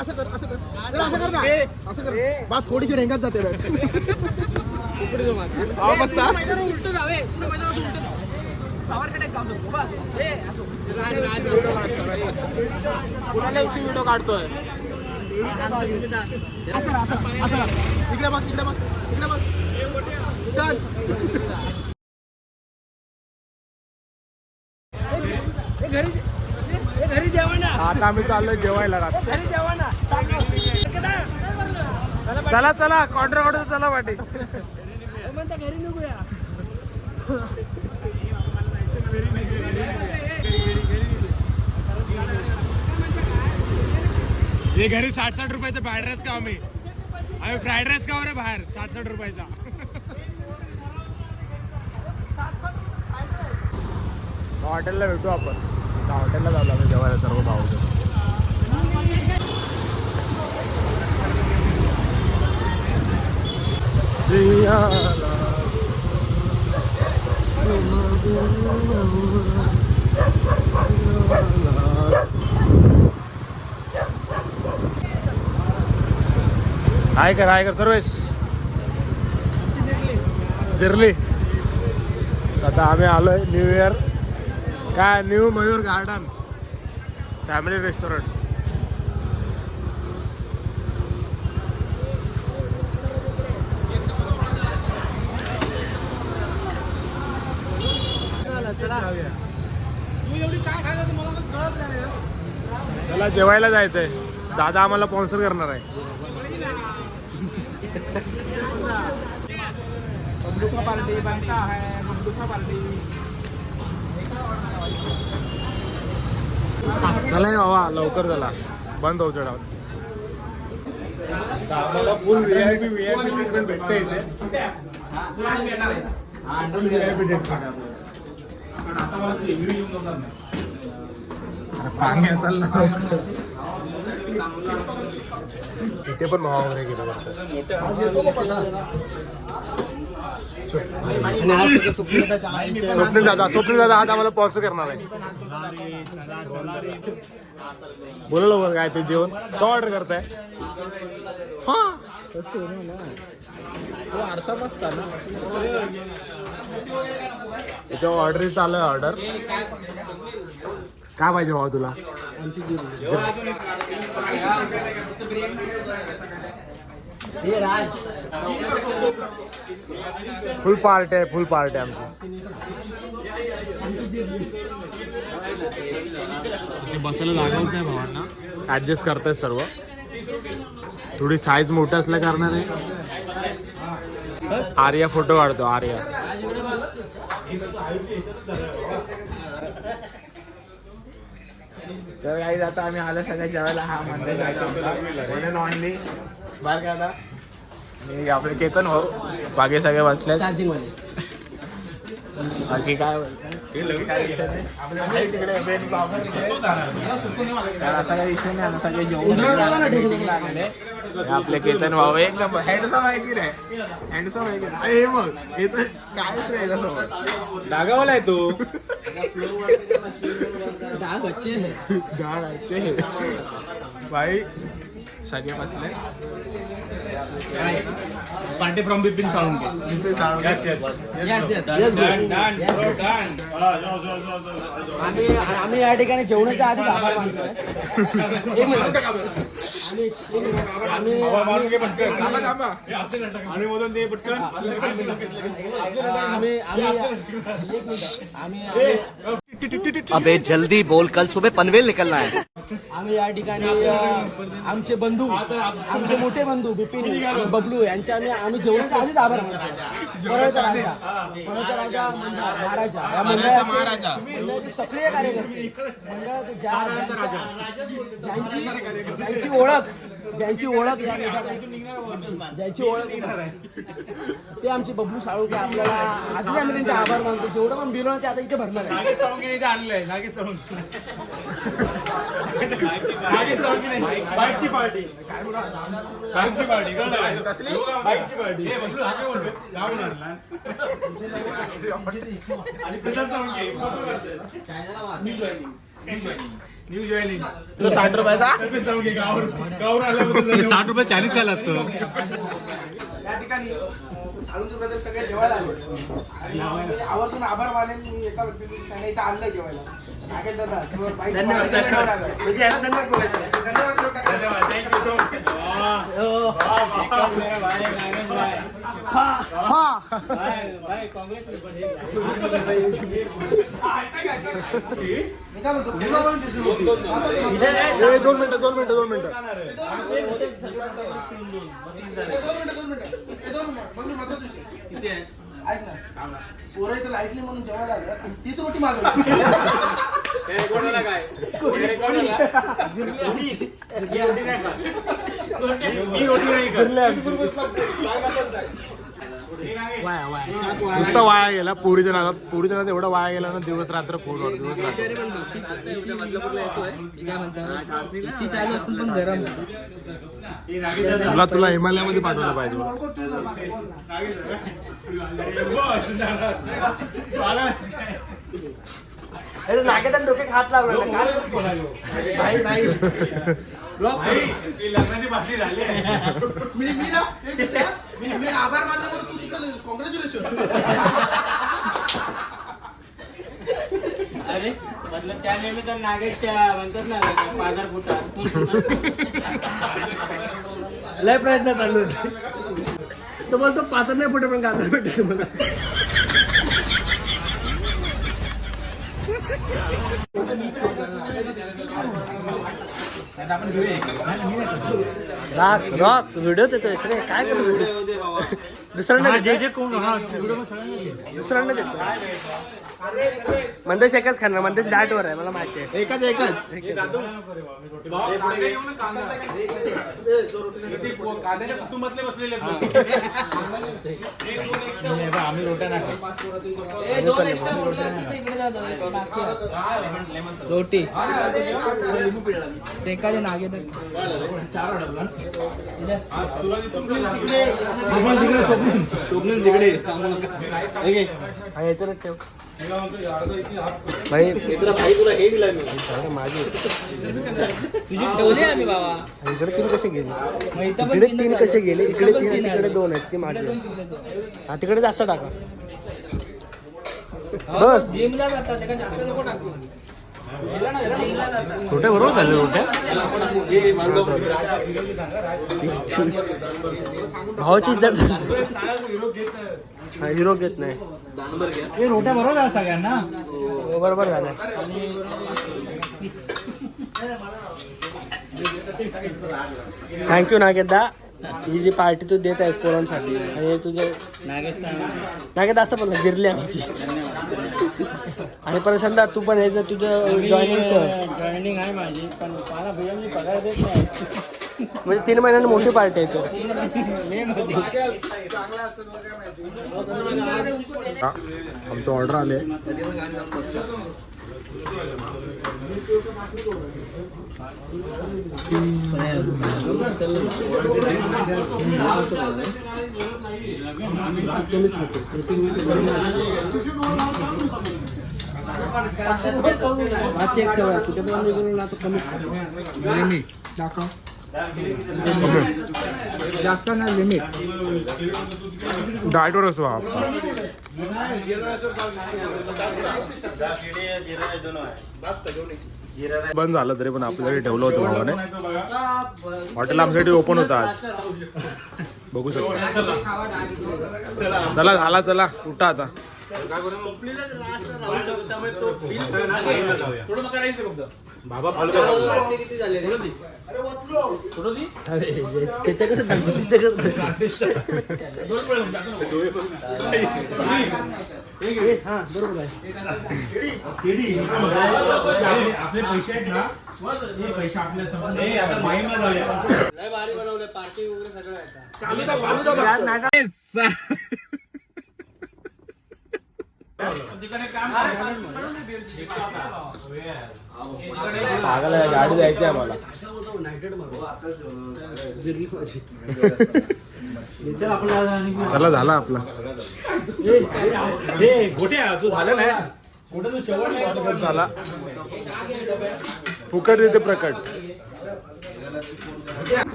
असं कर असं कर असं कर ना असं कर बा थोडीशी ढेंगात जाते मस्त उलट जावे व्हिडिओ काढतोय इकडे बघ इकडे बघ इकडे बघ घरी जेवण आता आम्ही चाललोय जेवायला घरी जेवण चला चला ऑर्डर चला वाटे घरी निघूया हे घरी 60-60 रुपयाचा फ्राईड राईस का आम्ही फ्राईड राईस का रे बाहेर 60-60 रुपयाचा हॉटेलला भेटू आपण हॉटेलला जाऊ आम्ही जेवायला सर्व भाऊ हाय कर सर्वेश जिरली आता आम्ही आलोय न्यू इयर काय new Mayur garden family restaurant चला जेवायला जायचंय दादा आम्हाला स्पॉन्सर करणार आहे पार्टी बनता है पार्टी चला बाबा लवकर झाला बंद होतो आम्हाला फुल व्हीआयपी ट्रीटमेंट भेटते इथे पांग्या चालला इथे पण भाव वगैरे गेला स्वप्नील दादा आज आम्हाला स्पॉन्सर करणार आहे बोला लवकर काय ते जेवण तो ऑर्डर करताय आरसा मस्त इथे ऑर्डर चालू आहे ऑर्डर काय पाहिजे भाऊ तुला फुल पार्ट आहे आमची बसायला जागा होत नाही भावांना ऍडजस्ट करताय सर्व थोडी साईज मोठी असल्या कारणाने आर्या फोटो काढतो आर्या तर काही आता आम्ही आलं सगळ्या जेवायला हा म्हणून ऑनली बार का आता आणि आपले केतन हो बाकी सगळे बसले चार्जिंग मध्ये बाकी काय विषय नाही तिकडे असा काही विषय नाही आता सगळे जेवण लागले आपले केतन भाऊ एक नंबर हँडसम आहे की रे हँडसम आहे की हे बघ हे तर कायच रे डागावाला आहे तो डाग अच्छे भाई सगळे बसले पार्टी फ्रॉम बिपिन साळुंके आम्ही या ठिकाणी जेवणाच्या आधी आभार मानतोय अबे जल्दी बोल कल सुबह पनवेल निकलना है आम्ही या ठिकाणी आमचे बंधू आमचे मोठे बंधू बिपिन आणि बबलू यांचे आम्ही जेवणाच्या आधीच आभार मानतो राजा महाराजा या मंडळाचे सक्रिय कार्यकर्ते ज्यांची ओळख ते आमचे बबलू साळुंके आपल्याला आधी आम्ही त्यांचे आभार मानतो जेवढं पण बिल ते आता इथे भरणार आहे बाईकची पार्टी न्यू जॉईनिंग 60 रुपयाचा 60 रुपये चायनीज काय लागतं या ठिकाणी साळुंके ब्रदर्स सगळे जेवायला आले आणि मी आवर्जून आभार मानेन मी एका व्यक्तीने त्याने इथं आणलंय जेवायला नागेश दादा किंवा बाई धन्यवाद दोन मिनिटं ऐक ना पोरं इथं लाईटली म्हणून जेवायला आले 30 रोटी मागवली नुसतं वाया गेला पुरीच्या नादात एवढा वाया गेला ना दिवस रात्र फोनवर दिवस रात्र तुला हिमालयामध्ये पाठवलं पाहिजे नागेदान डोक्यात हात लावला लग्नाची बाटली झाली मी आभार मानला म्हणून तू तिकडे कॉंग्रॅच्युलेशन अरे मतलब त्या निमित्तानं नागेशच्या म्हणतात ना बाजार फुटा लय प्रयत्न चालू होते तो बोलतो पात्र नाही पडे पण गाजर भेटते मला रॉक व्हिडिओ देतो इकडे काय करतो दुसऱ्यांदा देतो मंदेश एकच खाणार मंदेश डाएटवर आहे मला माहिती आहे एकच कांद्याच्या कुटुंबातले बसलेले आम्ही रोट्या रोटी ते काय नागे ठेव भाई तुला हे दिला मी माझी तुझी ठेवली आम्ही बाबा इकडे 3 कसे गेले इकडे 3 कसे गेले इकडे 3 तिकडे 2 आहेत ती माझी हा तिकडे जास्त टाका बस जिमला जातात त्याला जास्त नको टाकू रोट्या बरोबर झाले रोट्या भावाची इज्जत हिरो घेत नाही रोट्या बरोबर झाल्या सगळ्यांना बरोबर झालं थँक्यू नागेदा ही जी पार्टी तू देत आहेस पोरांसाठी आणि तुझे नागेदा असं पण जिरली आमची आणि प्रशांत तू पण हे जर तुझं जॉईनिंग आहे माझी पण मला भैया पगार देत नाही म्हणजे 3 महिन्यांनी मोठी पार्टी आहे तर आमचं ऑर्डर आले जास्त ना लिमिट डाएटवर असतो हा बंद झालं तरी पण आपल्यासाठी ठेवलं होतं भावाने हॉटेल आमच्यासाठी ओपन होतं आज बघू शकता चला चला उठा आता बाबा किती झाले आपले पैसे आहेत ना पैसे आपल्या समोर आता माहीमला जाऊया लय भारी बनवले पार्टी वगैरे सगळं गाडी जायची आहे मला चला झाला आपला गोट्या तू झालं नाही झाला फुकट देते प्रकट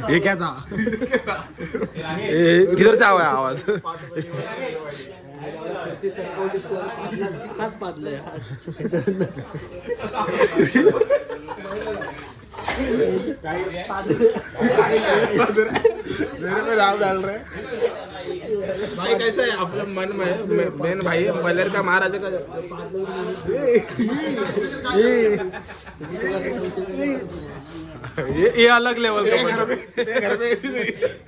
ये क्या था किधर से आवा है आवाज मेरे पे राव डाल रहे भाई कैसा है अपना मन में मेन भाई है बलर का महाराजा का ये अलग लेवल का घर पे